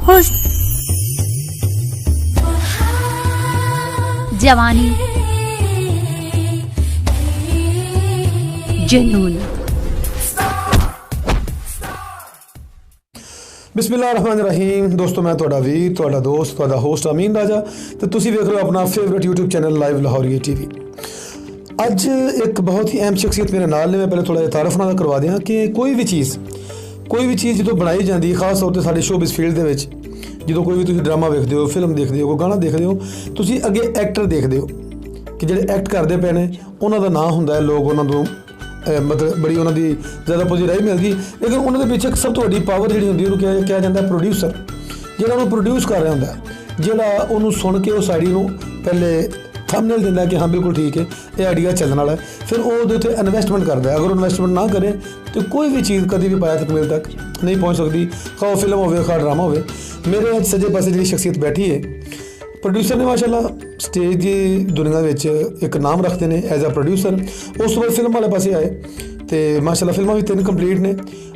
हुस्न, जवानी, जुनून। बिस्मिल्लाहिर्रहमानिर्रहीम। दोस्तों, मैं तुहाडा वीर, तुहाडा दोस्त, तुहाडा होस्ट अमीन राजा तो तुसी वेख रहे हो अपना favourite YouTube channel live Lahoria TV। अज एक बहुत ही अहम शख्सियत मेरे नाल ने। मैं पहले थोड़ा तारफ नाल करवा दियाँ कि कोई भी चीज़ जो बनाई जाती है, खास तौर पर साडी शोबिज़ फील्ड दे विच जो कोई भी तुसी ड्रामा देखते हो, फिल्म देखते हो, कोई गाना देखते हो, तुसी अगे एक्टर देखते हो कि जिहड़े एक्ट करते पे ने उन्हां दा नाम हुंदा है, लोग उन्हां तों मतलब बड़ी उन्होंने ज़्यादा पॉजिटिव मिलती। लेकिन उन्होंने पीछे सब तो वड्डी पावर जी होंगी उन्होंने क्या जाता है प्रोड्यूसर, जो उन्होंने प्रोड्यूस कर रहा होंगे, जोड़ा उन्होंने सुन के उस आइडिया को पहले थंबनेल दिंदा कि हाँ बिल्कुल ठीक है ये आइडिया चलने वाला है, फिर वो उत्ते इन्वेस्टमेंट करता है। अगर इन्वेस्टमेंट ना करे तो कोई भी चीज़ कभी भी पाया तकमील तक नहीं पहुँच सकती, खा वो फिल्म हो खा ड्रामा हो। मेरे अज सज्जे पासे जी शख्सियत बैठी है, प्रोड्यूसर ने माशाल्लाह स्टेज की दुनिया में एक नाम रखते हैं एज अ प्रोड्यूसर। उस बाद फिल्म वाले पासे आए तो माशाल्लाह फिल्मां भी 3 कंप्लीट ने।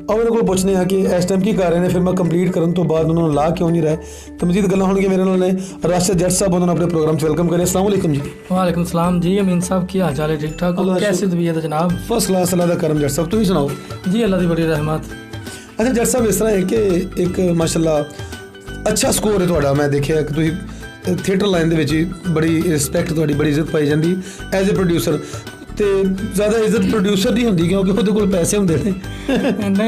अब उन्होंने को पूछने हैं कि इस टाइम की कर रहे हैं, फिल्मां कंप्लीट करने तो बाद उन्होंने ला क्यों नहीं रहे। तो मजीद गल्लां होणगी मेरे नाल ने। राशिद जट साहब उन्होंने अपने प्रोग्राम से वेलकम करें। अस्सलाम वालेकुम जी। वालेकुम सलाम जी। अमीन साहब की हाल चाल है? ठीक ठाक हो? कैसी तबीयत है जनाब? फर्स्ट क्लास, अल्लाह दा करम। जट साहब तुम सुनाओ जी। अल्लाह की बड़ी रहमत। अच्छा जट साहब, इस तरह है कि एक माशाल्लाह अच्छा स्कोर है तुहाडा। मैं देखिया कि तुसीं थिएटर लाइन दे विच बड़ी रिस्पैक्ट, तुहाडी बड़ी इज्जत पाई जाती एज ए प्रोड्यूसर। तो ज़्यादा इज्जत प्रोड्यूसर की होंगी क्योंकि उहदे कोल पैसे होंदे ने।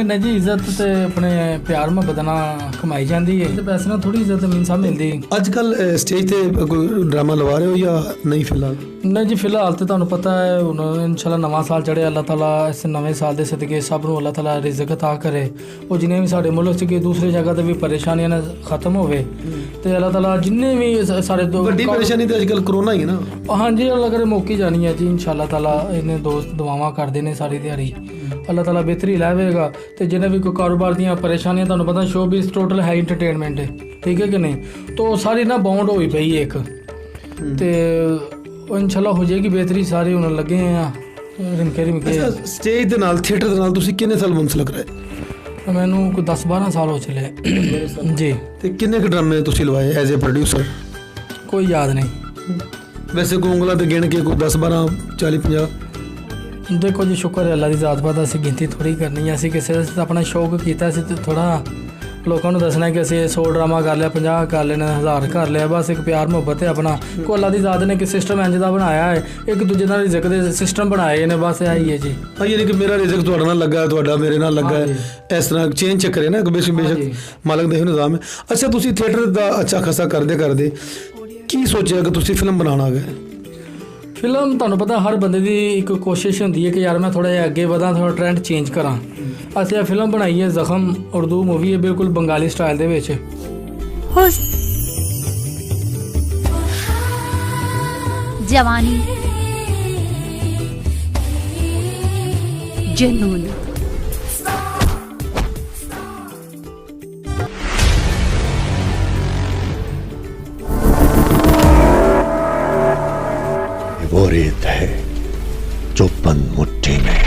नहीं जी, इज्जत तो अपने प्यार मुहब्बत नाल कमाई जाती है, तो पैसे नाल थोड़ी इज्जत अमीन साहब मिलती। अजकल स्टेज ते कोई ड्रामा लवा रहे हो या नहीं? फिलहाल नहीं जी, फिलहाल तो तुहानूं पता है हुण इंशाल्लाह नवां साल चढ़िया, अल्लाह ताला इस नवें साल के सदके सब नूं अल्लाह ताला रिज़क अता करे, और जिन्हें भी साडे मुल्क च दूसरी जगह ते भी परेशानियां ने खत्म होवे, तो अल्लाह ताला जिन्ने भी सारे बड़ी परेशानी तो अजकल कोरोना ही ना। हाँ जी, अल्लाह करे मौकी जानी है जी इंशाल्लाह ताला। इन्हें दोस्त दुआवां करते हैं सारी दिहाड़ी, अल्लाह ताला बेहतरी लैवेगा। तो जिन्हें भी कोई कारोबार दी परेशानियां, तुहानूं पता शोबिज़ टोटल है इंटरटेनमेंट है, ठीक है कि नहीं, तो सारी ना बाउंड होई पई एक, तो इंशाल्लाह हो जाएगी बेहतरी। सारे हुण लगे हैं रिमके रिमके। स्टेज दे नाल थिएटर दे नाल तुसीं किन्ने साल मुंसलिक रहे? मैनू कोई 10-12 साल हो चले जी। तो किन्ने क ड्रामे तुसीं लवाए एज ए प्रोड्यूसर? कोई याद नहीं वैसे कोई उंगलां ते गिण के कोई 10 12 40 50? देखो जी, शुक्र है अल्लाह की ज़ात पात, असीं गिनती थोड़ी करनी है। असीं किसी अपना शौक किया, थोड़ा लोगों को दसना कि असीं 100 ड्रामा कर लिया, 50 कर लेना, 1000 कर लिया, बस एक प्यार मुहब्बत है अपना। को अल्लाह की ज़ात ने कि सिस्टम इंज दा बनाया है, एक दूजे का रिज़क दे सिस्टम बनाए ने, बस यही है जी। हाँ, यानी कि मेरा रिज़क तुहाडे नाल लगा, तुहाडा मेरे नाल लगा है, इस तरह चेंज चक्कर है ना, बेशक मालक दा निज़ाम है। अच्छा, तुसीं थिएटर दा अच्छा खासा करदे की सोचा कि तुसीं फिल्म बनाना गए? फिल्म तुहानूं पता हर बंदे की एक कोशिश होंदी है कि यार मैं थोड़ा जिहा अगे वधां, थोड़ा ट्रेंड चेंज करां। असीं यह फिल्म बनाई है जख्म, उर्दू मूवी है, बिल्कुल बंगाली स्टाइल दे विच। हुस्न, जवानी, जुनून। वो रेत है जो बंद मुट्ठी में।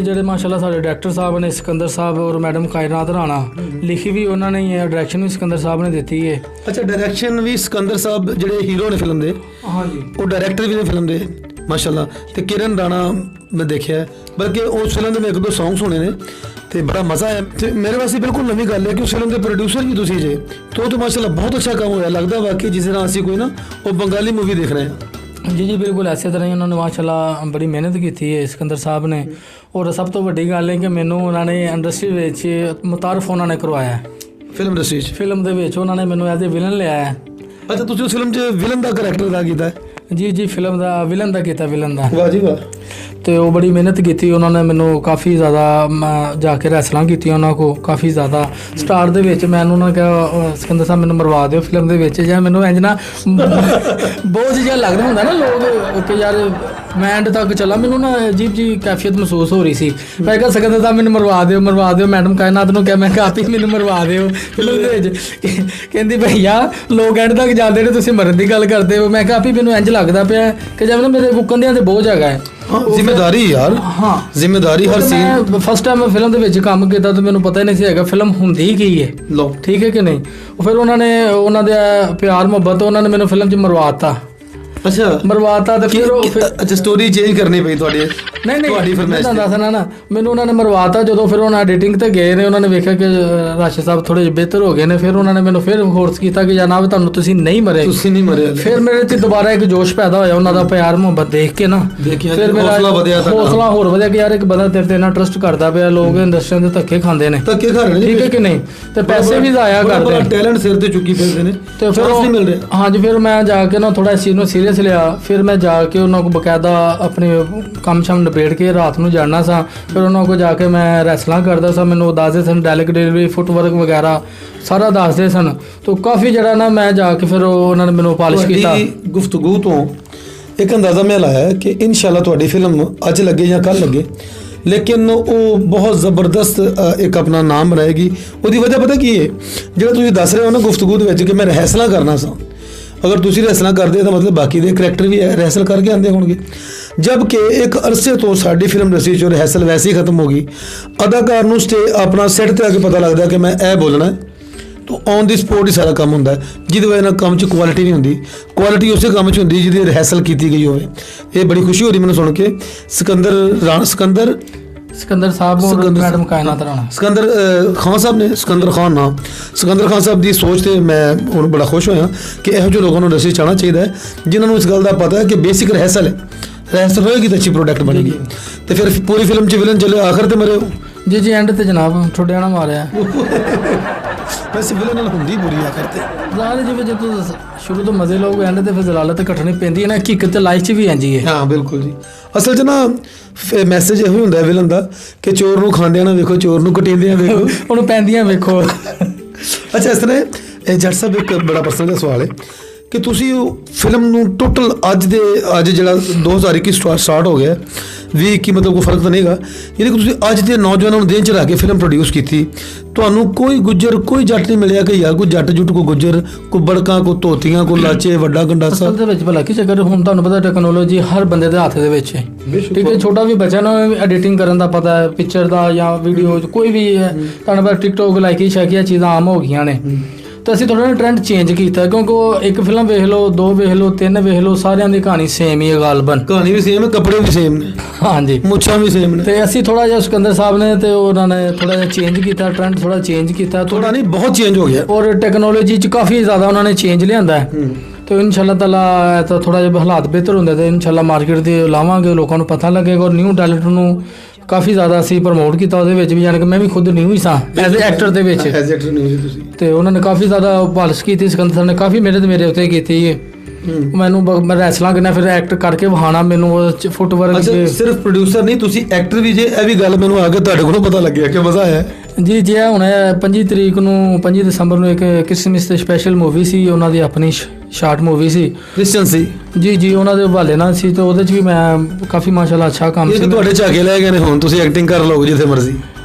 ਜਿਹੜੇ माशाल्लाह साढ़े डायरेक्टर साहब ने सिकंदर साहब और मैडम कायनात राणा, लिखी भी उन्होंने ही है, डायरेक्शन भी सिकंदर साहब ने दी है। अच्छा, डायरेक्शन भी सिकंदर साहब ਜਿਹੜੇ हीरो ने फिल्म दे? हाँ जी, वो डायरेक्टर भी ने फिल्म दे माशाल्लाह। ते किरण राणा मैं देखा है, बल्कि उस फिल्म में 1-2 सॉन्ग सुने ने ते बड़ा मज़ा आया। तो मेरे वास्ते बिल्कुल नवी गल है कि उस फिल्म के प्रोड्यूसर भी तुसीं जे, तो माशाल्लाह बहुत अच्छा काम होया। लगता वाकई जिस तरह असीं कोई ना वो बंगाली मूवी देख रहे हैं। जी जी बिल्कुल ऐसे तरह ही उन्होंने माशाल्लाह बड़ी मेहनत की है सिकंदर साहब ने। और सब तो वड्डी गल है कि मैनू उन्होंने इंडस्ट्री में मुतारफ उन्होंने करवाया फिल्म इंडस्ट्री। फिल्म दे विच उन्होंने मैनू एज ए विलन लिया है। अच्छा, तुसीं उस फिल्म च विलन का करैक्टर अदा कीता है? जी जी, फिल्म का विलन का किया, विलन का। वाह जी वाह। ਤੇ ਉਹ ਬੜੀ ਮਿਹਨਤ ਕੀਤੀ ਉਹਨਾਂ ਨੇ ਮੈਨੂੰ ਕਾਫੀ ਜ਼ਿਆਦਾ ਮੈਂ ਜਾ ਕੇ ਰੈਸਲਾਂ ਕੀਤੀਆਂ ਉਹਨਾਂ ਕੋ ਕਾਫੀ ਜ਼ਿਆਦਾ ਸਟਾਰ ਦੇ ਵਿੱਚ ਮੈਂ ਉਹਨਾਂ ਨੂੰ ਕਿਹਾ ਸਿਕੰਦਰ ਸਾਹਿਬ ਮੈਨੂੰ ਮਰਵਾ ਦਿਓ ਫਿਲਮ ਦੇ ਵਿੱਚ ਜਾਂ ਮੈਨੂੰ ਇੰਜ ਨਾ ਬਹੁਤ ਜਿਹਾ ਲੱਗਦਾ ਹੁੰਦਾ ਨਾ ਲੋਕ ਕਿ ਯਾਰ ਮੈਂ ਐਂਡ ਤੱਕ ਚੱਲਾਂ ਮੈਨੂੰ ਨਾ ਅਜੀਬ ਜੀ ਕੈਫੀਅਤ ਮਹਿਸੂਸ ਹੋ ਰਹੀ ਸੀ ਮੈਂ ਕਿਹਾ ਸਿਕੰਦਰ ਸਾਹਿਬ ਮੈਨੂੰ ਮਰਵਾ ਦਿਓ ਮੈਡਮ ਕਾਇਨਾਤ ਨੂੰ ਕਿਹਾ ਮੈਂ ਕਿਹਾ ਆਪ ਹੀ ਮੈਨੂੰ ਮਰਵਾ ਦਿਓ ਫਿਲਮ ਦੇ ਵਿੱਚ ਕਹਿੰਦੀ ਭਈਆ ਲੋਕ ਐਂਡ ਤੱਕ ਜਾਂਦੇ ਨੇ ਤੁਸੀਂ ਮਰਨ ਦੀ ਗੱਲ ਕਰਦੇ ਹੋ ਮੈਂ ਕਿਹਾ ਆਪ ਹੀ ਮੈਨੂੰ ਇੰਜ ਲੱਗਦਾ ਪਿਆ ਕਿ ਜਿਵੇਂ ਨਾ ਮੇਰੇ ਕੰਧਿਆਂ ਤੇ ਬੋਝ ਹੈਗਾ ਹੈ ਜ਼ਿੰਮੇਵਾਰੀ ਯਾਰ ਹਾਂ ਜ਼ਿੰਮੇਵਾਰੀ ਹਰ ਸੀਨ ਫਸਟ ਟਾਈਮ ਮੈਂ ਫਿਲਮ ਦੇ ਵਿੱਚ ਕੰਮ ਕੀਤਾ ਤਾਂ ਮੈਨੂੰ ਪਤਾ ਹੀ ਨਹੀਂ ਸੀ ਹੈਗਾ ਫਿਲਮ ਹੁੰਦੀ ਕੀ ਹੈ ਲੋ ਠੀਕ ਹੈ ਕਿ ਨਹੀਂ ਉਹ ਫਿਰ ਉਹਨਾਂ ਦੇ ਪਿਆਰ ਮੁਹੱਬਤ ਉਹਨਾਂ ਨੇ ਮੈਨੂੰ ਫਿਲਮ 'ਚ ਮਰਵਾਤਾ ਮਰਵਾਤਾ ਤੇ ਫਿਰ ਉਹ ਅੱਛਾ ਸਟੋਰੀ ਚੇਂਜ ਕਰਨੀ ਪਈ ਤੁਹਾਡੀ ਨਹੀਂ ਤੁਹਾਡੀ ਫਰਮਾਇਸ਼ ਮੈਂ ਦੱਸਣਾ ਨਾ ਮੈਨੂੰ ਉਹਨਾਂ ਨੇ ਮਰਵਾਤਾ ਜਦੋਂ ਫਿਰ ਉਹਨਾਂ ਐਡੀਟਿੰਗ ਤੇ ਗਏ ਨੇ ਉਹਨਾਂ ਨੇ ਵੇਖਿਆ ਕਿ ਰਾਸ਼ਦ ਸਾਹਿਬ ਥੋੜੇ ਜਿਹੇ ਬਿਹਤਰ ਹੋ ਗਏ ਨੇ ਫਿਰ ਉਹਨਾਂ ਨੇ ਮੈਨੂੰ ਫਿਰ ਫੋਰਸ ਕੀਤਾ ਕਿ ਜਨਾਬ ਤੁਹਾਨੂੰ ਤੁਸੀਂ ਨਹੀਂ ਮਰੇ ਫਿਰ ਮੇਰੇ 'ਚ ਦੁਬਾਰਾ ਇੱਕ ਜੋਸ਼ ਪੈਦਾ ਹੋਇਆ ਉਹਨਾਂ ਦਾ ਪਿਆਰ ਮੁਹੱਬਤ ਦੇਖ ਕੇ ਨਾ ਫਿਰ ਮੇਰਾ ਹੌਸਲਾ ਹੋਰ ਵਧਿਆ ਕਿ ਯਾਰ ਇੱਕ ਬੰਦਾ ਤੇਰੇ ਤੇ ਨਾਲ ਟਰਸਟ ਕਰਦਾ ਪਿਆ ਲੋਕ ਇੰਡਸਟਰੀ ਦੇ ਧੱਕੇ ਖਾਂਦੇ ਨੇ ਠੀਕ ਹੈ ਕਿ ਨਹੀਂ ਤੇ ਪੈਸੇ ਵੀ ਜ਼ਾਇਆ ਕਰਦੇ ਟੈਲੈਂਟ ਸਿਰ ਤੇ ਚੁੱਕੀ ਫਿਰਦੇ ਨੇ ਤੇ ਫਿਰ ਨਹੀਂ ਮਿਲ ਰਿਹਾ ਹਾਂਜੀ ਫਿਰ ਮੈਂ ਜਾ ਕੇ ਨਾ ਥੋੜਾ ਇਸ ਚੀਜ਼ ਨੂੰ ਸੀਰੀਅਸ ਲਿਆ ਫਿਰ ਮੈਂ ਜਾ ਕੇ ਉਹਨਾਂ ਕੋਲ ਬਕਾਇਦਾ ਆਪਣੇ ਕੰਮ ਸ਼ਮ ਨਿਬੇੜ ਕੇ ਰਾਤ ਨੂੰ ਜਾਣਾ ਸਾਂ ਫਿਰ ਉਹਨਾਂ ਕੋਲ ਜਾ ਕੇ ਮੈਂ ਰੈਸਲਾਂ ਕਰਦਾ ਸਾਂ ਮੈਨੂੰ ਦੱਸਦੇ ਸਨ ਡੈਲਿਕ ਡਿਲੀਵਰੀ ਫੁੱਟਵਰਕ ਵਗੈਰਾ ਸਾਰਾ ਦੱਸਦੇ ਸਨ ਤਾਂ ਕਾਫੀ ਜਿਹੜਾ ਨਾ ਮੈਂ ਜਾ ਕੇ ਫਿਰ ਉਹਨਾਂ ਨੇ ਮੈਨੂੰ ਪਾਲਿਸ਼ ਕੀਤਾ ਗੁਫ਼ਤਗੂ ਤੋਂ ਇੱਕ ਅੰਦਾਜ਼ਾ ਮੈਂ ਲਾਇਆ ਕਿ ਇਨਸ਼ਾਅੱਲਾ ਤੁਹਾਡੀ ਫਿਲਮ ਅੱਜ ਲੱਗੇ ਜਾਂ ਕੱਲ ਲੱਗੇ ਲੇਕਿਨ ਉਹ ਬਹੁਤ ਜ਼ਬਰਦਸਤ ਇੱਕ ਆਪਣਾ ਨਾਮ ਬਣਾਏਗੀ ਉਹਦੀ ਵਜ੍ਹਾ ਪਤਾ ਕੀ ਹੈ ਜਿਹੜਾ ਤੁਸੀਂ ਦੱਸ ਰਹੇ ਹੋ ਨਾ ਗੁਫ਼ਤਗੂ ਦੇ ਵਿੱਚ ਕਿ ਮੈਂ ਰਿਹਰਸਲਾਂ ਕਰਨਾ ਸਾਂ ਅਗਰ ਤੁਸੀਂ ਰਿਹਰਸਲਾਂ ਕਰਦੇ ਤਾਂ ਮਤਲਬ ਬਾਕੀ ਦੇ ਕਰੈਕਟਰ ਵੀ ਰਿਹਰਸਲ ਕਰਕੇ ਆਉਂਦੇ ਹੋਣਗੇ ਜਦ ਕਿ ਇੱਕ ਅਰਸੇ ਤੋਂ ਸਾਡੀ ਫਿਲਮ ਇੰਡਸਟਰੀ 'ਚੋਂ ਰਿਹਰਸਲ ਵੈਸੇ ਹੀ ਖਤਮ ਹੋ ਗਈ ਅਦਾਕਾਰ ਨੂੰ ਆਪਣਾ ਸੈੱਟ ਤੇ ਆ ਕੇ ਪਤਾ ਲੱਗਦਾ ਕਿ ਮੈਂ ਇਹ ਬੋਲਣਾ ਤਾਂ ਔਨ ਦੀ ਸਪੋਟ ਹੀ ਸਾਰਾ ਕੰਮ ਹੁੰਦਾ ਜਿਹਦੀ ਵਜ੍ਹਾ ਨਾਲ ਕੰਮ 'ਚ ਕੁਆਲਿਟੀ ਨਹੀਂ ਹੁੰਦੀ ਕੁਆਲਿਟੀ ਉਸੇ ਕੰਮ 'ਚ ਹੁੰਦੀ ਜਿਹਦੀ ਰਿਹਰਸਲ ਕੀਤੀ ਗਈ ਹੋਵੇ ਇਹ ਬੜੀ ਖੁਸ਼ੀ ਹੋ ਰਹੀ ਮੈਨੂੰ ਸੁਣ ਕੇ ਸਿਕੰਦਰ ਸਾਹਿਬ ਮੈਡਮ ਕਾਇਨਾਤ ਰਾਣਾ ਸਿਕੰਦਰ ਖਾਨ ਸਾਹਿਬ ਨੇ ਸਿਕੰਦਰ ਖਾਨ ਸਾਹਿਬ ਦੀ ਸੋਚ ਤੇ ਮੈਂ ਹੁਣ ਬੜਾ ਖੁਸ਼ ਹੋਇਆ ਕਿ ਇਹੋ ਜਿਹੇ ਲੋਕਾਂ ਨੂੰ ਇੰਡਸਟਰੀ 'ਚ ਆਉਣਾ ਚਾਹੀਦਾ ਹੈ ਜਿਨ੍ਹਾਂ ਨੂੰ ਇਸ ਗੱਲ ਦਾ ਪਤਾ ਹੈ ਕਿ ਬੇਸਿਕ ਰਿਹਰਸਲ ਹੋਏਗੀ ਤਾਂ ਅੱਛੀ ਪ੍ਰੋਡਕਟ ਬਣੇਗੀ ਤੇ ਫਿਰ ਪੂਰੀ ਫਿਲਮ 'ਚ ਵਿਲਨ ਚੱਲੇ ਆਖਰ ਤੇ ਮਰੇ ਜੀ ਐਂਡ ਤੇ ਜਨਾਬ ਠੁੱਡਿਆ ਨਾ ਮਾਰਿਆ ਵੈਸੇ ਵਿਲਨ ਨਾਲ ਹੁੰਦੀ ਬੁਰੀ ਆਖਰ ਤੇ ਜ਼ਾਹਿਰ ਜਿਵੇਂ ਜਦੋਂ ਸ਼ੁਰੂ ਤੋਂ ਮਜ਼ੇ ਲੋਕ ਐਂਡ ਤੇ ਫਿਰ ਜ਼ਲਾਲਤ ਕੱਟਣੀ ਪੈਂਦੀ ਹੈ ਨਾ ਹਕੀਕਤ ਲਾਈਫ 'ਚ ਵੀ ਇੰਜੀ ਹੈ ਹਾਂ ਬਿਲਕੁਲ ਜੀ ਅਸਲ 'ਚ ਨਾ ਮੈਸੇਜ ਇਹੋ ਹੁੰਦਾ ਹੈ ਵਿਲਨ ਦਾ ਕਿ ਚੋਰ ਨੂੰ ਖਾਂਦਿਆਂ ਨਾ ਵੇਖੋ ਚੋਰ ਨੂੰ ਕਟਿੰਦਿਆਂ ਵੇਖੋ ਉਹਨੂੰ ਪੈਂਦੀਆਂ ਵੇਖੋ ਅੱਛਾ ਇਸ ਤਰ੍ਹਾਂ ਇਹ ਜੱਟ ਸਾਹਿਬ ਇੱਕ ਬੜਾ ਪਰਸਨਲ ਜਿਹਾ ਸਵਾਲ ਹੈ ਕਿ ਤੁਸੀਂ ਉਹ ਫਿਲਮ ਨੂੰ ਟੋਟਲ ਅੱਜ ਜਿਹੜਾ 2021 ਸਟਾਰਟ ਹੋ ਗਿਆ 2021 ਮਤਲਬ ਕੋਈ ਫਰਕ ਤਾਂ ਨਹੀਂਗਾ ਯਾਨੀ ਕਿ ਤੁਸੀਂ ਅੱਜ ਦੇ ਨੌਜਵਾਨਾਂ ਨੂੰ ਦੇਣ 'ਚ ਰੱਖ ਕੇ ਫਿਲਮ ਪ੍ਰੋਡਿਊਸ ਕੀਤੀ ਤੁਹਾਨੂੰ ਕੋਈ ਗੁੱਜਰ ਕੋਈ ਜੱਟ ਨਹੀਂ ਮਿਲਿਆ ਕਿ ਯਾਰ ਕੋਈ ਜੱਟ ਜੁੱਟ ਕੋਈ ਗੁੱਜਰ ਕੋਈ ਬੜਕਾਂ ਕੋਈ ਧੋਤੀਆਂ ਕੋਈ ਲਾਚੇ ਵੱਡਾ ਗੰਡਾਸਾ ਅਸਲ ਦੇ ਵਿੱਚ ਭਲਾ ਕੀ ਚੱਕਰ ਹੁਣ ਤੁਹਾਨੂੰ ਪਤਾ ਟੈਕਨੋਲੋਜੀ ਹਰ ਬੰਦੇ ਦੇ ਹੱਥ ਦੇ ਵਿੱਚ ਹੈ ਠੀਕ ਹੈ ਛੋਟਾ ਵੀ ਬੱਚਾ ਨਾ ਐਡੀਟਿੰਗ ਕਰਨ ਦਾ ਪਤਾ ਹੈ ਪਿਕਚਰ ਦਾ ਜਾਂ ਵੀਡੀਓ ਕੋਈ ਵੀ ਹੈ ਤੁਹਾਨੂੰ ਪਤਾ ਟਿਕਟੋਕ ਲਾਈਕੀ ਸ਼ਾਕੀਆਂ ਚੀਜ਼ਾਂ ਆਮ ਹੋ ਗਈਆਂ ਨੇ ਤਾਂ ਅਸੀਂ ਥੋੜਾ ਜਿਹਾ ਟ੍ਰੈਂਡ ਚੇਂਜ ਕੀਤਾ ਕਿਉਂਕਿ ਉਹ ਇੱਕ ਫਿਲਮ ਵੇਖ ਲਓ 2 ਵੇਖ ਲਓ 3 ਵੇਖ ਲਓ ਸਾਰਿਆਂ ਦੀ ਕਹਾਣੀ ਸੇਮ ਹੀ ਹੈ ਗਾਲਬਨ ਕਹਾਣੀ ਵੀ ਸੇਮ ਹੈ ਕੱਪੜੇ ਵੀ ਸੇਮ ਨੇ ਹਾਂਜੀ ਮੁੱਛਾਂ ਵੀ ਸੇਮ ਨੇ ਤੇ ਅਸੀਂ ਥੋੜਾ ਜਿਹਾ ਸਿਕੰਦਰ ਸਾਹਿਬ ਨੇ ਤੇ ਉਹਨਾਂ ਨੇ ਥੋੜਾ ਜਿਹਾ ਚੇਂਜ ਕੀਤਾ ਟ੍ਰੈਂਡ ਥੋੜਾ ਚੇਂਜ ਕੀਤਾ ਥੋੜਾ ਨਹੀਂ ਬਹੁਤ ਚੇਂਜ ਹੋ ਗਿਆ ਔਰ ਟੈਕਨੋਲੋਜੀ 'ਚ ਕਾਫੀ ਜ਼ਿਆਦਾ ਉਹਨਾਂ ਨੇ ਚੇਂਜ ਲਿਆਂਦਾ ਹੈ ਤੇ ਇਨਸ਼ਾਅੱਲਾ ਤਾਲਾ ਤਾਂ ਥੋੜਾ ਜਿਹਾ ਹਾਲਾਤ ਬਿਹਤਰ ਹੁੰਦੇ ਤੇ ਇਨਸ਼ਾਅੱਲਾ ਮਾਰਕੀਟ ਦੇ ਲਾਵਾਂਗੇ ਲੋਕਾਂ ਨੂੰ ਪਤਾ ਲੱਗੇਗਾ ਔਰ ਨਿਊ ਟੈਲੈਂਟ ਨੂੰ ਕਾਫੀ ਜ਼ਿਆਦਾ ਅਸੀਂ ਪ੍ਰਮੋਟ ਕੀਤਾ ਉਹਦੇ ਵਿੱਚ ਵੀ ਜਾਨ ਕਿ ਮੈਂ ਵੀ ਖੁਦ ਨਿਊ ਹੀ ਸਾਂ ਐਜ਼ ਐਕਟਰ ਦੇ ਵਿੱਚ ਤੇ ਉਹਨਾਂ ਨੇ ਕਾਫੀ ਜ਼ਿਆਦਾ ਪਾਲਿਸ਼ ਕੀਤੀ ਸਿਕੰਦਰ ਸਾਹਿਬ ਨੇ ਕਾਫੀ ਮਿਹਨਤ ਮੇਰੇ ਉੱਤੇ ਕੀਤੀ ਹੈ ਮੈਨੂੰ ਮੈਂ ਰੈਸਲਾਂ ਕਰਨਾ ਫਿਰ ਐਕਟ ਕਰਕੇ ਵਹਾਣਾ ਮੈਨੂੰ ਉਹ ਫੁੱਟਵਰਕ ਸਿਰਫ ਪ੍ਰੋਡਿਊਸਰ ਨਹੀਂ ਤੁਸੀਂ ਐਕਟਰ ਵੀ ਜੇ ਇਹ ਵੀ ਗੱਲ ਮੈਨੂੰ ਆ ਕੇ ਤੁਹਾਡੇ ਕੋਲੋਂ ਪਤਾ ਲੱਗਿਆ ਕਿ ਮਜ਼ਾ ਆਇਆ ਜੀ ਹੁਣ 25 ਤਰੀਕ ਨੂੰ 25 ਦਸੰਬਰ ਨੂੰ ਇੱਕ ਕਿਸਮਿਸ ਤੇ ਸਪੈਸ਼ਲ ਮੂਵੀ ਸੀ ਉਹਨਾਂ ਦੀ ਆਪਣੀ ਸ਼ਾਰਟ ਮੂਵੀ ਸੀ ਕ੍ਰਿਸਚਨ ਸੀ ਜੀ ਉਹਨਾਂ ਦੇ ਹਵਾਲੇ ਨਾਲ ਸੀ ਤੇ ਉਹਦੇ 'ਚ ਵੀ ਮੈਂ ਕਾਫੀ ਮਾਸ਼ਾਅੱਲਾ ਅੱਛਾ ਕੰਮ ਸੀ ਤੁਹਾਡੇ ਝਾਕੇ ਲੈ ਗਏ ਨੇ ਹੁਣ ਤੁਸੀਂ ਐਕਟਿੰਗ ਕਰ ਲਓ ਜਿੱਥੇ ਮਰਜ਼ੀ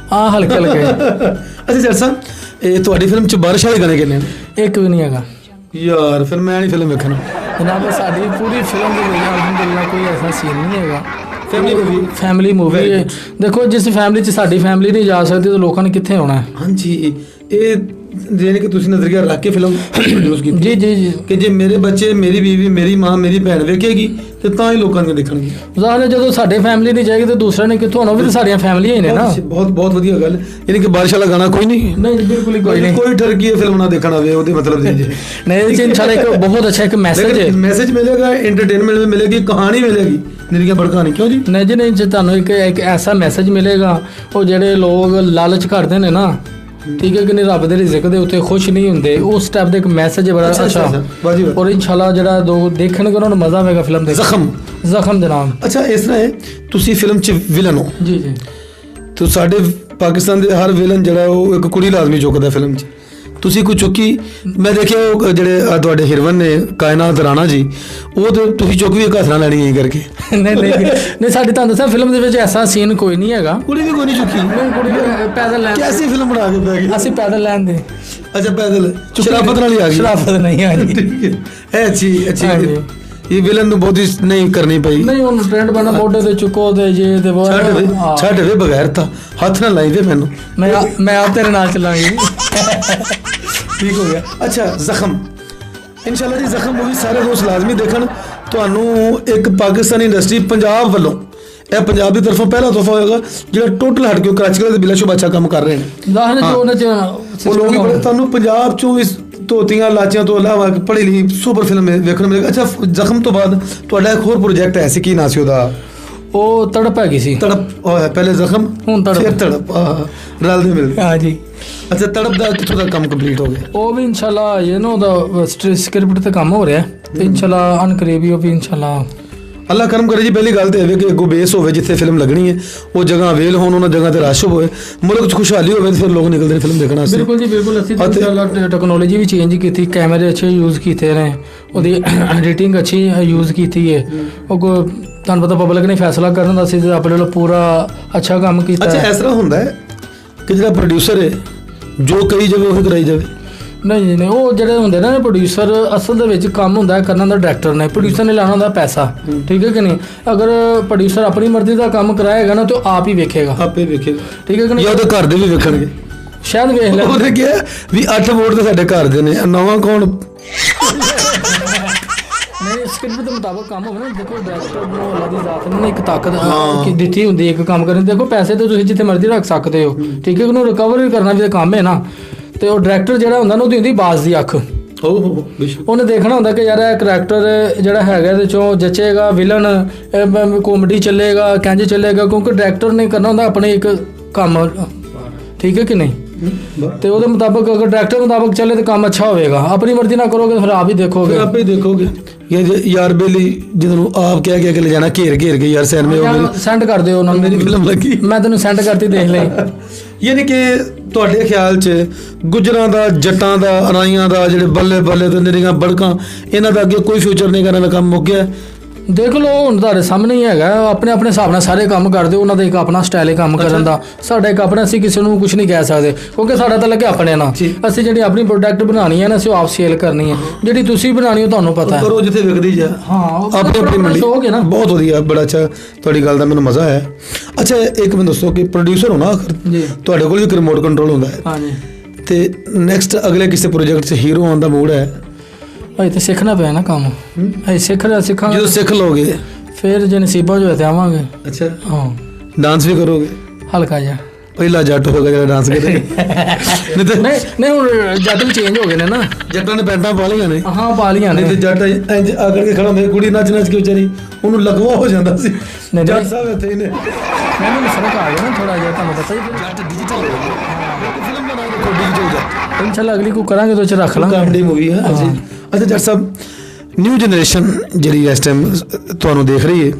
ਹਲਕੇ ਅੱਛਾ ਜੱਟ ਸਾਹਿਬ ਇਹ ਤੁਹਾਡੀ ਫਿਲਮ 'ਚ ਬਾਰਿਸ਼ ਵਾਲੇ ਗਾਣੇ ਕਿੰਨੇ ਨੇ ਇੱਕ ਵੀ ਨਹੀਂ ਹੈਗਾ ਯਾਰ ਫਿਰ ਮੈਂ ਨਹੀਂ ਫਿਲਮ ਵੇਖਣਾ ਜਨਾਬ ਸਾਡੀ ਪੂਰੀ ਫਿਲਮ ਦੇ ਵਿੱਚ ਅਲਹਮਦੁਲਿਲਾ ਕੋਈ ਐਸਾ ਸੀਨ ਨਹੀਂ ਹੈਗਾ ਫੈਮਿਲੀ ਮੂਵੀ ਦੇਖੋ ਜਿਸ ਫੈਮਿਲੀ 'ਚ ਸਾਡੀ ਫੈਮਿਲੀ ਨਹੀਂ ਜਾ ਸਕਦੀ ਤਾਂ ਲੋਕਾਂ ਨੇ ਕਿੱਥੇ ਆਉਣਾ ਹਾਂਜੀ ਇਹ ਜਿਹਨੇ ਕਿ ਤੁਸੀਂ ਨਜ਼ਰੀਆ ਰੱਖ ਕੇ ਫਿਲਮ ਪ੍ਰੋਡਿਊਸ ਕੀਤੀ ਜੀ ਕਿ ਜੇ ਮੇਰੇ ਬੱਚੇ ਮੇਰੀ ਬੀਵੀ ਮੇਰੀ ਮਾਂ ਮੇਰੀ ਭੈਣ ਵੇਖੇਗੀ ਤੇ ਤਾਂ ਹੀ ਲੋਕਾਂ ਨੂੰ ਦੇਖਣਗੇ ਜ਼ਾਹਿਰ ਜਦੋਂ ਸਾਡੇ ਫੈਮਿਲੀ ਨਹੀਂ ਜਾਏਗੀ ਤੇ ਦੂਸਰਿਆਂ ਨੇ ਕਿੱਥੋਂ ਆਉਣਾ ਵੀ ਤਾਂ ਸਾਡੀਆਂ ਫੈਮਿਲੀਆਂ ਹੀ ਨੇ ਨਾ ਬਹੁਤ ਵਧੀਆ ਗੱਲ ਯਾਨੀ ਕਿ ਬਾਰਿਸ਼ ਵਾਲਾ ਗਾਣਾ ਕੋਈ ਨਹੀਂ ਬਿਲਕੁਲ ਹੀ ਕੋਈ ਨਹੀਂ ਕੋਈ ਡਰ ਕੀ ਫਿਲਮ ਨਾ ਦੇਖਣ ਆਵੇ ਉਹਦੇ ਮਤਲਬ ਦੇ ਨਹੀਂ ਇਨਸ਼ਾਅੱਲਾ ਇੱਕ ਬਹੁਤ ਅੱਛਾ ਇੱਕ ਮੈਸੇਜ ਮਿਲੇਗਾ ਐਂਟਰਟੇਨਮੈਂਟ ਮਿਲੇਗੀ ਕਹਾਣੀ ਮਿਲੇਗੀ ਨਿਰੀਆਂ ਬੜਕਾਣੀ ਕਿਉਂ ਜੀ ਨਹੀਂ ਤੁਹਾਨੂੰ ਇੱਕ ਐਸਾ ਮੈਸੇਜ ਮਿਲੇਗਾ ਉਹ ਜਿਹੜੇ ਲੋਕ ਲਾਲਚ ਕਰਦੇ ਨੇ ਨਾ ਠੀਕ ਹੈ ਕਿ ਨਹੀਂ, ਰੱਬ ਦੇ ਰਿਜ਼ਕ ਦੇ ਉੱਤੇ ਖੁਸ਼ ਨਹੀਂ ਹੁੰਦੇ, ਉਸ ਟਾਈਪ ਦਾ ਇੱਕ ਮੈਸੇਜ ਬੜਾ ਅੱਛਾ। ਵਾਜੀ ਵਾਹ। ਔਰ ਇਨਸ਼ਾਅੱਲਾ ਜਿਹੜਾ ਲੋਕ ਦੇਖਣਗੇ ਉਹਨਾਂ ਨੂੰ ਮਜ਼ਾ ਆਵੇਗਾ ਫਿਲਮ ਦੇਖ ਕੇ। ਜ਼ਖਮ ਦੇ ਨਾਮ। ਅੱਛਾ, ਇਸ ਤਰ੍ਹਾਂ ਹੈ, ਤੁਸੀਂ ਫਿਲਮ 'ਚ ਵਿਲਨ ਹੋ ਜੀ ਜੀ। ਤੇ ਸਾਡੇ ਪਾਕਿਸਤਾਨ ਦੇ ਹਰ ਵਿਲਨ ਜਿਹੜਾ ਉਹ ਇੱਕ ਕੁੜੀ ਲਾਜ਼ਮੀ ਚੁੱਕਦਾ ਫਿਲਮ 'ਚ, ਤੁਸੀਂ ਕੋਈ ਚੁੱਕੀ? ਮੈਂ ਦੇਖਿਆ ਉਹ ਜਿਹੜੇ ਤੁਹਾਡੇ ਹਿਰਵਨ ਨੇ ਕਾਇਨਾਤ ਰਾਣਾ ਜੀ, ਉਹ ਤੇ ਤੁਸੀਂ ਚੁੱਕ ਵੀ ਇੱਕ ਹੱਥ ਨਾਲ ਲੈਣੀ ਹੈ ਕਰਕੇ। ਨਹੀਂ ਸਾਡੀ ਤੁਹਾਨੂੰ ਦੱਸਿਆ ਫਿਲਮ ਦੇ ਵਿੱਚ ਐਸਾ ਸੀਨ ਕੋਈ ਨਹੀਂ ਹੈਗਾ। ਕੁੜੀ ਵੀ ਕੋਈ ਨਹੀਂ ਚੁੱਕੀ? ਨਹੀਂ, ਕੁੜੀ ਪੈਦਲ ਲੈਣ। ਕੈਸੀ ਫਿਲਮ ਬਣਾ ਕੇ ਪੈ ਗਈ? ਅਸੀਂ ਪੈਦਲ ਲੈਣ ਦੇ। ਅੱਛਾ, ਪੈਦਲ ਸ਼ਰਾਫਤ ਨਾਲ ਹੀ ਆ ਗਈ? ਸ਼ਰਾਫਤ ਨਹੀਂ ਆ ਗਈ। ਠੀਕ ਹੈ, ਅੱਛੀ ਇਹ ਵਿਲਨ ਨੂੰ ਬਹੁਤ ਹੀ ਨਹੀਂ ਕਰਨੀ ਪਈ। ਨਹੀਂ, ਉਹਨੂੰ ਟ੍ਰੈਂਡ ਬਣਾ, ਮੋਢੇ ਤੇ ਚੁੱਕੋ ਤੇ ਜੇ ਤੇ ਉਹ ਛੱਡ ਵੇ ਬਗੈਰ ਤਾਂ ਹੱਥ ਨਾਲ ਲਾਈ ਵੇ ਮੈਨੂੰ। ਮੈਂ ਆਪ ਤੇਰੇ ਨਾਲ ਚੱਲਾਂਗੀ। ਠੀਕ ਹੋ ਗਿਆ। ਅੱਛਾ, ਜ਼ਖਮ, ਇਨਸ਼ਾਅੱਲਾ ਜੀ ਜ਼ਖਮ ਮੂਵੀ ਸਾਰੇ ਦੋਸਤ ਲਾਜ਼ਮੀ ਦੇਖਣ। ਤੁਹਾਨੂੰ ਇੱਕ ਪਾਕਿਸਤਾਨੀ ਇੰਡਸਟਰੀ ਪੰਜਾਬ ਵੱਲੋਂ, ਇਹ ਪੰਜਾਬ ਦੀ ਤਰਫੋਂ ਪਹਿਲਾ ਤੋਹਫਾ ਹੋਏਗਾ ਜਿਹੜਾ ਟੋਟਲ ਹਟ ਕੇ ਕਰਾਚੀ ਵਾਲੇ ਬਿਲਾਸ਼ੁਬਾ ਅੱਛਾ ਕੰਮ ਕਰ ਰਹੇ ਨੇ। ਜ਼ਾਹਿਰ ਹੈ ਉਹਨਾਂ ਚ ਉਹ ਲੋਕ ਹੀ ਬੜੇ, ਤੁਹਾਨੂੰ ਪੰਜਾਬ ਚੋਂ ਵੀ ਧੋਤੀਆਂ ਲਾਚੀਆਂ ਤੋਂ ਇਲਾਵਾ ਪੜ੍ਹੀ ਲਿਖੀ ਸੁਪਰ ਫਿਲਮ ਵੇਖਣ ਨੂੰ ਮਿਲੇਗਾ। ਅੱਛਾ, ਜ਼ਖਮ ਤੋਂ ਬਾਅਦ ਤੁਹਾਡਾ ਇੱਕ ਹੋਰ ਪ੍ਰੋਜੈਕਟ ਹੈ ਸੀ, ਕੀ ਨਾਂ ਸੀ ਉਹਦਾ? ਉਹ ਤੜਪ ਹੈਗੀ ਸੀ। ਤੜਪ ਹੋਇਆ, ਪਹਿਲੇ ਜ਼ਖਮ ਹੁਣ ਤੜਪ। ਫਿਰ ਤੜਪ, ਰਲਦੇ ਮਿਲਦੇ। ਹਾਂ ਜੀ। ਅੱਛਾ, ਤੜਪ ਦਾ ਕਿੱਥੋਂ ਦਾ ਕੰਮ ਕੰਪਲੀਟ ਹੋ ਗਿਆ? ਉਹ ਵੀ ਇਨਸ਼ਾਅੱਲਾ ਇਹ ਨਾ ਉਹਦਾ ਸਕ੍ਰਿਪਟ ਤੇ ਕੰਮ ਹੋ ਰਿਹਾ ਤੇ ਇਨਸ਼ਾਅੱਲਾ ਅਨਕਰੀਬੀ ਉਹ ਵੀ ਇਨਸ਼ਾਅੱਲਾ ਅੱਲਾ ਕਰਮ ਕਰੇ ਜੀ। ਪਹਿਲੀ ਗੱਲ ਤੇ ਇਹ ਕਿ ਅੱਗੋਂ ਬੇਸ ਹੋਵੇ, ਜਿੱਥੇ ਫਿਲਮ ਲੱਗਣੀ ਹੈ ਉਹ ਜਗ੍ਹਾ ਅਵੇਲ ਹੋਣ, ਉਹਨਾਂ ਜਗ੍ਹਾ ਤੇ ਰਸ਼ ਹੋਵੇ, ਮੁਲਕ 'ਚ ਖੁਸ਼ਹਾਲੀ ਹੋਵੇ, ਫਿਰ ਲੋਕ ਨਿਕਲਦੇ ਨੇ ਫਿਲਮ ਦੇਖਣ ਵਾਸਤੇ। ਬਿਲਕੁਲ ਜੀ, ਬਿਲਕੁਲ। ਅਸੀਂ ਇਨਸ਼ਾਅੱਲਾ ਟੈਕਨੋਲੋਜੀ ਵੀ ਚੇਂਜ ਕੀਤੀ, ਕੈਮਰੇ ਅੱਛੇ ਯੂਜ਼ ਕੀਤੇ ਨੇ, ਉਹਦੀ ਐਡੀਟਿੰਗ ਅੱਛੀ ਯੂਜ਼ ਕੀਤੀ ਹੈ। ਉਹ ਤੁਹਾਨੂੰ ਪਤਾ ਪਬਲਿਕ ਨੇ ਫੈਸਲਾ ਕਰਨ ਦਾ, ਅਸੀਂ ਆਪਣੇ ਵੱਲੋਂ ਪੂਰਾ ਅੱਛਾ ਕੰਮ ਕੀਤਾ। ਅੱਛਾ, ਇਸ ਤਰ੍ਹਾਂ ਹੁੰਦਾ ਹੈ ਕਿ ਜਿਹੜਾ ਪ੍ਰੋਡਿਊਸਰ ਹੈ ਜੋ ਕਈ ਜਗ੍ਹਾ ਉਹ ਕਰਾਈ ਜਾਵੇ? ਨਹੀਂ ਨਹੀਂ, ਉਹ ਜਿਹੜੇ ਹੁੰਦੇ ਨੇ ਪ੍ਰੋਡਿਊਸਰ, ਅਸਲ ਦੇ ਵਿੱਚ ਕੰਮ ਹੁੰਦਾ ਹੈ ਕਰਨ ਦਾ ਡਾਇਰੈਕਟਰ ਨੇ, ਪ੍ਰੋਡਿਊਸਰ ਨੇ ਲਾਣਾ ਹੁੰਦਾ ਪੈਸਾ। ਠੀਕ ਹੈ ਕਿ ਨਹੀਂ? ਅਗਰ ਪ੍ਰੋਡਿਊਸਰ ਆਪਣੀ ਮਰਜ਼ੀ ਦਾ ਕੰਮ ਕਰਾਏਗਾ ਨਾ ਤੇ ਉਹ ਆਪ ਹੀ ਵੇਖੇਗਾ, ਆਪੇ ਵੇਖੇਗਾ। ਠੀਕ ਹੈ ਕਿ ਨਹੀਂ? ਜਾਂ ਉਹਦੇ ਘਰ ਦੇ ਵੀ ਵੇਖਣਗੇ, ਸ਼ਾਇਦ ਵੇਖ ਲੈ। ਉਹਨੇ ਕਿਹਾ ਵੀ 8 ਵੋਟ ਤੇ ਸਾਡੇ ਘਰ ਦੇ ਨੇ, ਨਵਾਂ ਕੌਣ? ਨਹੀਂ, ਸਕ੍ਰਿਪਟ ਦੇ ਮੁਤਾਬਕ ਕੰਮ ਹੋਵੇ ਨਾ। ਦੇਖੋ, ਡਾਇਰੈਕਟਰ ਨੂੰ ਅੱਲਾ ਦੀ ਜ਼ਾਤ ਨੇ ਇੱਕ ਤਾਕਤ ਦਿੱਤੀ ਹੁੰਦੀ ਹੈ ਇੱਕ ਕੰਮ ਕਰਨ ਦੀ। ਦੇਖੋ, ਪੈਸੇ ਤਾਂ ਤੁਸੀਂ ਜਿੱਥੇ ਮਰਜ਼ੀ ਰੱਖ ਸਕਦੇ ਹੋ, ਠੀਕ ਹੈ ਕਿ ਉਹਨੂੰ ਰਿਕਵਰ ਵੀ ਕਰਨਾ ਵੀ ਤਾਂ ਕੰਮ ਹੈ ਨਾ। ਤੇ ਉਹ ਡਾਇਰੈਕਟਰ ਜਿਹੜਾ ਹੁੰਦਾ ਨਾ, ਉਹਦੀ ਹੁੰਦੀ ਬਾਜ਼ ਦੀ ਅੱਖ। ਉਹਨੇ ਦੇਖਣਾ ਹੁੰਦਾ ਕਿ ਯਾਰ ਇਹ ਕਰੈਕਟਰ ਜਿਹੜਾ ਹੈਗਾ ਇਹਦੇ ਚੋਂ ਜਚੇਗਾ, ਵਿਲਨ ਕਾਮੇਡੀ ਚੱਲੇਗਾ, ਕਿੰਜ ਚੱਲੇਗਾ, ਕਿਉਂਕਿ ਡਾਇਰੈਕਟਰ ਨੇ ਕਰਨਾ ਹੁੰਦਾ ਆਪਣੇ ਇੱਕ ਕੰਮ। ਠੀਕ ਹੈ ਕਿ ਨਹੀਂ? ਤੇ ਉਹਦੇ ਮੁਤਾਬਕ ਅਗਰ ਡਾਇਰੈਕਟਰ ਮੁਤਾਬਕ ਚੱਲੇ ਤਾਂ ਕੰਮ ਅੱਛਾ ਹੋਵੇਗਾ। ਆਪਣੀ ਮਰਜ਼ੀ ਨਾਲ ਕਰੋਗੇ ਤਾਂ ਫਿਰ ਆਪ ਹੀ ਦੇਖੋਗੇ। ਆਪੇ ਹੀ ਦੇਖੋਗੇ। ਯਾਰ ਬੇਲੀ ਜਿਹਨੂੰ ਆਪ ਕਹਿ ਕੇ ਲੈ ਜਾਣਾ, ਘੇਰ ਕੇ ਯਾਰ ਸਿਨੇਮੇ ਸੈਂਡ ਕਰ ਦਿਓ ਉਹਨਾਂ ਨੂੰ, ਮੇਰੀ ਫਿਲਮ ਲੱਗੀ, ਮੈਂ ਤੈਨੂੰ ਸੈਂਡ ਕਰਤੀ, ਦੇਖ ਲਈ। ਯਾਨੀ ਕਿ ਤੁਹਾਡੇ ਖਿਆਲ 'ਚ ਗੁੱਜਰਾਂ ਦਾ, ਜੱਟਾਂ ਦਾ, ਅਰਾਈਆਂ ਦਾ, ਜਿਹੜੇ ਬੱਲੇ ਬੱਲੇ ਤੇ ਨਿਰੀਆਂ ਬੜਕਾਂ, ਇਹਨਾਂ ਦਾ ਅੱਗੇ ਕੋਈ ਫਿਊਚਰ ਨਹੀਂ, ਕਰਨ ਦਾ ਕੰਮ ਮੁੱਕ ਗਿਆ। ਦੇਖ ਲਓ, ਹੁਣ ਤੁਹਾਡੇ ਸਾਹਮਣੇ ਹੀ ਹੈਗਾ, ਆਪਣੇ ਆਪਣੇ ਹਿਸਾਬ ਨਾਲ ਸਾਰੇ ਕੰਮ ਕਰਦੇ। ਉਹਨਾਂ ਦਾ ਇੱਕ ਆਪਣਾ ਸਟਾਈਲ ਹੈ ਕੰਮ ਕਰਨ ਦਾ, ਸਾਡਾ ਇੱਕ ਆਪਣਾ। ਅਸੀਂ ਕਿਸੇ ਨੂੰ ਕੁਝ ਨਹੀਂ ਕਹਿ ਸਕਦੇ ਕਿਉਂਕਿ ਸਾਡਾ ਤਾਂ ਲੱਗੇ ਆਪਣੇ ਨਾਲ। ਅਸੀਂ ਜਿਹੜੀ ਆਪਣੀ ਪ੍ਰੋਡਕਟ ਬਣਾਉਣੀ ਹੈ ਨਾ, ਅਸੀਂ ਆਪ ਸੇਲ ਕਰਨੀ ਹੈ। ਜਿਹੜੀ ਤੁਸੀਂ ਬਣਾਉਣੀ ਉਹ ਤੁਹਾਨੂੰ ਪਤਾ ਹੈ, ਕਰੋ ਜਿੱਥੇ ਵਿਕਦੀ ਜਾ। ਹਾਂ, ਆਪਣੀ ਆਪਣੀ ਮੰਡੀ ਸ਼ੌਕ ਹੈ ਨਾ। ਬਹੁਤ ਵਧੀਆ, ਬੜਾ ਅੱਛਾ, ਤੁਹਾਡੀ ਗੱਲ ਦਾ ਮੈਨੂੰ ਮਜ਼ਾ ਆਇਆ। ਅੱਛਾ, ਇੱਕ ਮੈਨੂੰ ਦੱਸੋ ਕਿ ਪ੍ਰੋਡਿਊਸਰ ਹੋਣਾ ਜੀ, ਤੁਹਾਡੇ ਕੋਲ ਵੀ ਰਿਮੋਟ ਕੰਟਰੋਲ ਹੁੰਦਾ ਹੈ? ਹਾਂ ਜੀ। ਤੇ ਨੈਕਸਟ ਅਗਲੇ ਕਿਸੇ ਪ੍ਰੋਜੈਕਟ 'ਚ ਹੀਰੋ ਆਉਣ ਦਾ ਮੂਡ ਹੈ? ਅਜੇ ਤਾਂ ਸਿੱਖਣਾ ਪਿਆ ਨਾ ਕੰਮ, ਅਜੇ ਸਿੱਖਾਂਗੇ। ਜਦੋਂ ਸਿੱਖ ਲਓਗੇ ਫਿਰ ਜੇ ਨਸੀਬਾਂ 'ਚ ਹੋਏ ਤੇ ਆਵਾਂਗੇ। ਅੱਛਾ, ਹਾਂ, ਡਾਂਸ ਵੀ ਕਰੋਗੇ? ਹਲਕਾ ਜਿਹਾ। ਪਹਿਲਾ ਜੱਟ ਹੋਗਾ ਜਿਹੜਾ ਡਾਂਸ ਕਰੇ। ਨਹੀਂ, ਹੁਣ ਜੱਟ ਵੀ ਚੇਂਜ ਹੋ ਗਏ ਨੇ ਨਾ, ਜੱਟਾਂ ਨੇ ਪੈਂਟਾਂ ਪਾ ਲਈਆਂ ਨੇ। ਹਾਂ, ਪਾ ਲਈਆਂ ਨੇ। ਨਹੀਂ ਤੇ ਜੱਟ ਇੰਜ ਆਕੜ ਕੇ ਖੜਾ ਹੁੰਦਾ, ਕੁੜੀ ਨੱਚ ਨੱਚ ਕੇ ਵਿਚਾਰੀ ਉਹਨੂੰ ਲਗਵਾ ਹੋ ਜਾਂਦਾ ਸੀ। ਜੱਟ ਸਾਹਿਬ ਇੱਥੇ ਹੀ ਨੇ। ਮੈਨੂੰ ਫਰਕ ਆ ਗਿਆ ਨਾ ਥੋੜਾ ਜਿਹਾ, ਤੁਹਾਨੂੰ ਪਤਾ ਹੀ। ਜੱਟ ਡਿਜੀਟਲ ਹੋ ਗਿਆ, ਫਿਲਮ ਬਣਾ ਕੇ ਡਿਜੀਟਲ ਜੱਟ। ਇਨਸ਼ਾਅੱਲਾ ਅਗਲੀ ਕੋ ਕਰਾਂਗੇ ਤਾਂ ਚ ਰੱਖ ਲਾਂਗੇ, ਕਾਮੇਡੀ ਮੂਵੀ ਹੈ। ਅੱਛਾ ਜੱਟ ਸਾਹਿਬ, ਨਿਊ ਜਨਰੇਸ਼ਨ ਜਿਹੜੀ ਇਸ ਟਾਈਮ ਤੁਹਾਨੂੰ ਦੇਖ ਰਹੀ ਹੈ,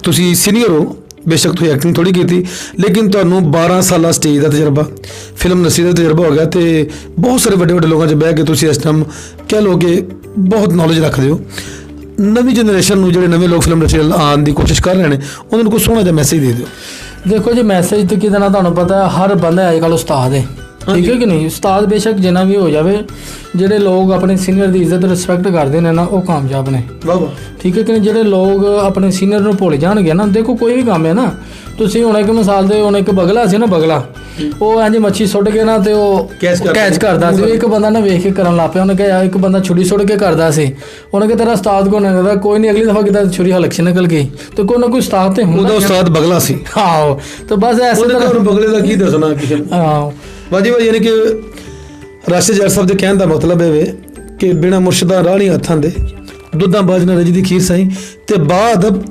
ਤੁਸੀਂ ਸੀਨੀਅਰ ਹੋ, ਬੇਸ਼ੱਕ ਤੁਸੀਂ ਐਕਟਿੰਗ ਥੋੜੀ ਕੀਤੀ, ਲੇਕਿਨ ਤੁਹਾਨੂੰ 12 ਸਾਲਾ ਸਟੇਜ ਦਾ ਤਜਰਬਾ, ਫਿਲਮ ਨਸੀ ਦਾ ਤਜਰਬਾ ਹੋ ਗਿਆ ਤੇ ਬਹੁਤ ਸਾਰੇ ਵੱਡੇ ਵੱਡੇ ਲੋਕਾਂ 'ਚ ਬਹਿ ਕੇ ਤੁਸੀਂ ਇਸ ਟਾਈਮ ਕਹਿ ਲਓ ਕਿ ਬਹੁਤ ਨੌਲੇਜ ਰੱਖਦੇ ਹੋ। ਨਵੀਂ ਜਨਰੇਸ਼ਨ ਨੂੰ, ਜਿਹੜੇ ਨਵੇਂ ਲੋਕ ਫਿਲਮ ਇੰਡਸਟਰੀ ਆਉਣ ਦੀ ਕੋਸ਼ਿਸ਼ ਕਰ ਰਹੇ ਨੇ, ਉਹਨਾਂ ਨੂੰ ਕੋਈ ਸੋਹਣਾ ਜਿਹਾ ਮੈਸੇਜ ਦੇ ਦਿਓ। ਦੇਖੋ ਜੀ, ਮੈਸੇਜ ਤੇ ਕਿਹਦਾ ਨਾ, ਤੁਹਾਨੂੰ ਪਤਾ ਹਰ ਬੰਦਾ ਅੱਜ ਕੱਲ੍ਹ ਉਸਤਾਦ ਹੈ, ਠੀਕ ਹੈ ਕਿ ਨਹੀਂ? ਉਸਤਾਦ ਬੇਸ਼ੱਕ ਜਿੰਨਾ ਵੀ ਹੋ ਜਾਵੇ, ਜਿਹੜੇ ਲੋਕ ਆਪਣੇ ਸੀਨੀਅਰ ਦੀ ਇੱਜ਼ਤ ਰਿਸਪੈਕਟ ਕਰਦੇ ਨੇ ਨਾ, ਉਹ ਕਾਮਯਾਬ ਨੇ। ਵਾਹ ਵਾਹ। ਠੀਕ ਹੈ ਕਿ ਨਹੀਂ? ਜਿਹੜੇ ਲੋਕ ਆਪਣੇ ਸੀਨੀਅਰ ਨੂੰ ਭੁੱਲ ਜਾਣਗੇ ਨਾ, ਦੇਖੋ ਕੋਈ ਵੀ ਕੰਮ ਹੈ ਨਾ, ਤੁਸੀਂ ਹੁਣ ਇੱਕ ਮਿਸਾਲ ਦੇ, ਹੁਣ ਇੱਕ ਬਗਲਾ ਸੀ ਨਾ, ਬਗਲਾ ਉਹ ਇੰਝ ਮੱਛੀ ਸੁੱਟ ਕੇ ਨਾ ਤੇ ਉਹ ਕੈਚ ਕਰਦਾ ਸੀ। ਇੱਕ ਬੰਦਾ ਨਾ ਵੇਖ ਕੇ ਕਰਨ ਲੱਗ ਪਿਆ, ਉਹਨੇ ਕਿਹਾ ਇੱਕ ਬੰਦਾ ਛੁਰੀ ਸੁੱਟ ਕੇ ਕਰਦਾ ਸੀ, ਉਹਨੇ ਕਿਹਾ ਤੇਰਾ ਉਸਤਾਦ ਕੋਣ ਹੈ? ਕੋਈ ਨਹੀਂ, ਅਗਲੀ ਦਫਾ ਕਿਤਾ ਛੁਰੀ ਹਲਕ 'ਚ ਨਿਕਲ ਗਈ। ਤੇ ਕੋਈ ਨਾ ਕੋਈ ਉਸਤਾਦ ਤੇ ਹੁੰਦਾ, ਉਹਦਾ ਉਸਤਾਦ ਬਗਲਾ ਸੀ। ਹਾਂ, ਤੇ ਬਸ ਐਸੇ ਤਰ੍ਹਾਂ ਬਗਲੇ ਦਾ ਕੀ ਦੱਸਣਾ ਕਿਸੇ ਨੂੰ। ਹਾਂ ਵਾਜੀ ਵਾਜੀ, ਯਾਨੀ ਕਿ ਰਾਸ਼ਟਰੀ ਜੱਟ ਸਾਹਿਬ ਦੇ ਕਹਿਣ ਦਾ ਮਤਲਬ ਇਹ ਵੇ ਕਿ ਬਿਨਾਂ ਮੁਰਸ਼ਿਦਾ ਰਾਹ ਨਹੀਂ ਹੱਥਾਂ ਦੇ, ਦੁੱਧਾਂ ਬਾਜ ਨਾਲ ਰਜੀ ਦੀ ਖੀਰ ਸਾਈ, ਤੇ ਬਾਅਦ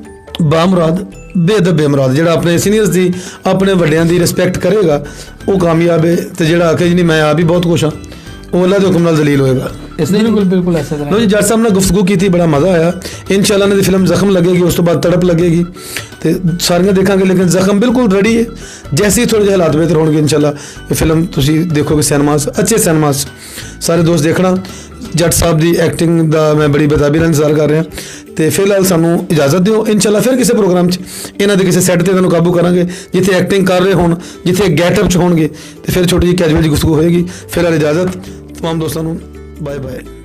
ਬਾਮੁਰਾਦ ਬੇਅਦਬ ਬੇਮੁਰਾਦ, ਜਿਹੜਾ ਆਪਣੇ ਸੀਨੀਅਰਸ ਦੀ ਆਪਣੇ ਵੱਡਿਆਂ ਦੀ ਰਿਸਪੈਕਟ ਕਰੇਗਾ ਉਹ ਕਾਮਯਾਬ ਹੈ, ਤੇ ਜਿਹੜਾ ਆਖੇ ਜੀ ਨਹੀਂ ਮੈਂ ਆਪ ਹੀ ਬਹੁਤ ਕੁਛ ਹਾਂ ਉਹ ਅੱਲਾ ਦੇ ਹੁਕਮ ਨਾਲ ਦਲੀਲ ਹੋਏਗਾ। ਇਸ ਲਈ ਬਿਲकुल ऐसा तरह ਲੋ ਜੀ ਜੱਜ ਸਾਹਿਬ ਨਾਲ ਗੁਫ਼ਤਗੂ ਕੀਤੀ, ਬੜਾ ਮਜ਼ਾ ਆਇਆ। ਇਨਸ਼ਾਅੱਲਾ ਇਹਨਾਂ ਦੀ ਫਿਲਮ ਜ਼ਖਮ ਲੱਗੇਗੀ, ਉਸ ਤੋਂ ਬਾਅਦ ਤੜਪ ਲੱਗੇਗੀ ਤੇ ਸਾਰੀਆਂ ਦੇਖਾਂਗੇ, ਲੇਕਿਨ ਜ਼ਖਮ ਬਿਲਕੁਲ ਰੈਡੀ ਹੈ। ਜੈਸੇ ਹੀ ਥੋੜੇ ਜਿਹੇ ਹਾਲਾਤ ਬਿਹਤਰ ਹੋਣਗੇ ਇਨਸ਼ਾਅੱਲਾ ਇਹ ਫਿਲਮ ਤੁਸੀਂ ਦੇਖੋਗੇ ਸਿਨੇਮਾਸ, ਅੱਛੇ ਸਿਨੇਮਾਸ। ਸਾਰੇ ਦੋਸਤ ਦੇਖਣਾ। ਜੱਟ ਸਾਹਿਬ ਦੀ ਐਕਟਿੰਗ ਦਾ ਮੈਂ ਬੜੀ ਬੇਤਾਬੀ ਨਾਲ ਇੰਤਜ਼ਾਰ ਕਰ ਰਿਹਾ। ਤੇ ਫਿਲਹਾਲ ਸਾਨੂੰ ਇਜਾਜ਼ਤ ਦਿਓ, ਇਨਸ਼ਾਅੱਲਾ ਫਿਰ ਕਿਸੇ ਪ੍ਰੋਗਰਾਮ 'ਚ ਇਹਨਾਂ ਦੇ ਕਿਸੇ ਸੈੱਟ ਤੇ ਤੁਹਾਨੂੰ ਕਾਬੂ ਕਰਾਂਗੇ ਜਿੱਥੇ ਐਕਟਿੰਗ ਕਰ ਰਹੇ ਹੋਣ, ਜਿੱਥੇ ਗੈਟਅਪ 'ਚ ਹੋਣਗੇ, ਤੇ ਫਿਰ ਛੋਟੀ ਜਿਹੀ ਕੈਜੂਅਲ ਜਿਹੀ ਗੁਫ਼ਤਗੂ ਹੋਏਗੀ। ਫਿਲਹਾਲ ਇਜਾਜ਼ਤ, तमाम दोस्तों बाय बाय।